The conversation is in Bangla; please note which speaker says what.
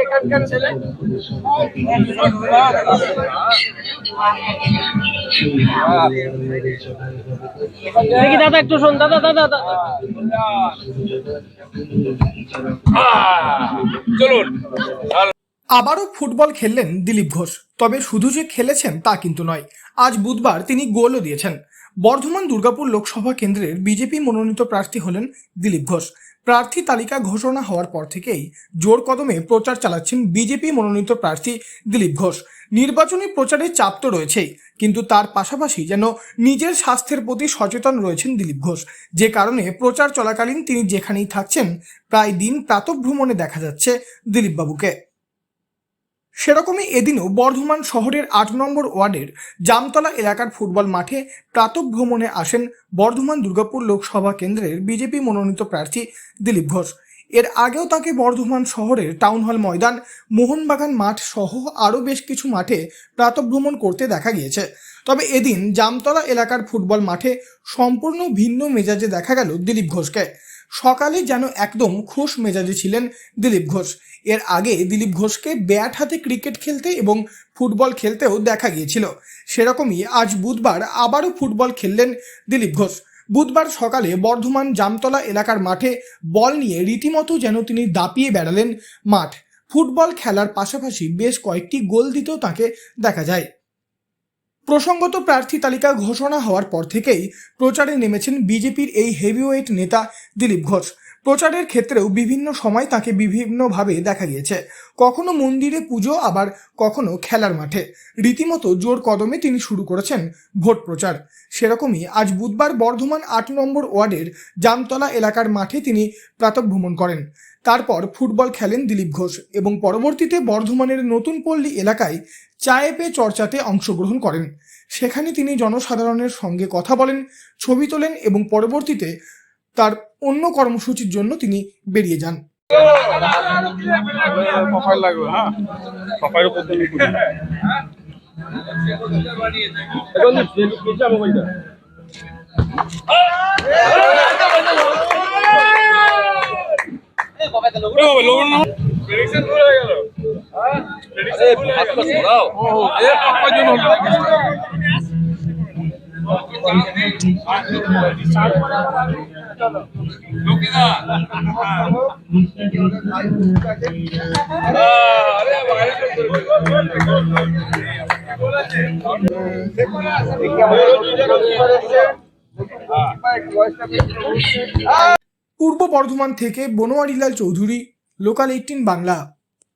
Speaker 1: এখানকার ছেলে দেখি দাদা একটু শোন দাদা দাদা দাদা
Speaker 2: চলুন।
Speaker 3: আবারও ফুটবল খেললেন দিলীপ ঘোষ। তবে শুধু যে খেলেছেন তা কিন্তু নয়, আজ বুধবার তিনি গোলও দিয়েছেন। বর্ধমান দুর্গাপুর লোকসভা কেন্দ্রের বিজেপি মনোনীত প্রার্থী হলেন দিলীপ ঘোষ। প্রার্থী তালিকা ঘোষণা হওয়ার পর থেকেই জোর কদমে প্রচার চালাচ্ছেন বিজেপি মনোনীত প্রার্থী দিলীপ ঘোষ। নির্বাচনী প্রচারে চাপ তো রয়েছেই, কিন্তু তার পাশাপাশি যেন নিজের স্বাস্থ্যের প্রতি সচেতন রয়েছেন দিলীপ ঘোষ, যে কারণে প্রচার চলাকালীন তিনি যেখানেই থাকছেন প্রায় দিন প্রাতঃভ্রমণে দেখা যাচ্ছে দিলীপবাবুকে। সেরকমই এদিনও বর্ধমান শহরের ৮ নম্বর ওয়ার্ডের জামতলা এলাকার ফুটবল মাঠে প্রাতঃভ্রমণে আসেন বর্ধমান দুর্গাপুর লোকসভা কেন্দ্রের বিজেপি মনোনীত প্রার্থী দিলীপ ঘোষ। এর আগেও তাকে বর্ধমান শহরের টাউন হল ময়দান, মোহনবাগান মাঠ সহ আরও বেশ কিছু মাঠে প্রাতঃভ্রমণ করতে দেখা গিয়েছে। তবে এদিন জামতলা এলাকার ফুটবল মাঠে সম্পূর্ণ ভিন্ন মেজাজে দেখা গেল দিলীপ ঘোষকে। সকালে যেন একদম খুশ মেজাজে ছিলেন দিলীপ ঘোষ। এর আগে দিলীপ ঘোষকে ব্যাট হাতে ক্রিকেট খেলতে এবং ফুটবল খেলতেও দেখা গিয়েছিল। সেরকমই আজ বুধবার আবারও ফুটবল খেললেন দিলীপ ঘোষ। বুধবার সকালে বর্ধমান জামতলা এলাকার মাঠে বল নিয়ে রীতিমতো যেন তিনি দাপিয়ে বেড়ালেন মাঠ। ফুটবল খেলার পাশাপাশি বেশ কয়েকটি গোল দিতেও তাকে দেখা যায়। প্রসঙ্গত প্রার্থী তালিকা ঘোষণা হওয়ার পর থেকেই প্রচারে নেমেছেন বিজেপির এই হেভিওয়েট নেতা দিলীপ ঘোষ। প্রচারের ক্ষেত্রেও বিভিন্ন সময় তাকে বিভিন্নভাবে দেখা গিয়েছে, কখনো মন্দিরে পুজো, আবার কখনো খেলার মাঠে। রীতিমতো জোর কদমে তিনি শুরু করেছেন ভোট প্রচার। সেরকমই আজ বুধবার বর্ধমান ৮ নম্বর ওয়ার্ডের জামতলা এলাকার মাঠে তিনি প্রাতঃভ্রমণ করেন। তারপর ফুটবল খেলেন দিলীপ ঘোষ এবং পরবর্তীতে বর্ধমানের নতুন পল্লী এলাকায় চায়ে পে চর্চাতে অংশগ্রহণ করেন। সেখানে তিনি জনসাধারণের সঙ্গে কথা বলেন, ছবি তোলেন এবং পরবর্তীতে তার অন্য কর্মসূচির জন্য তিনি বেরিয়ে যান। পূর্ব বর্ধমান থেকে বনোয়ারিলাল চৌধুরী, লোকাল 18 বাংলা।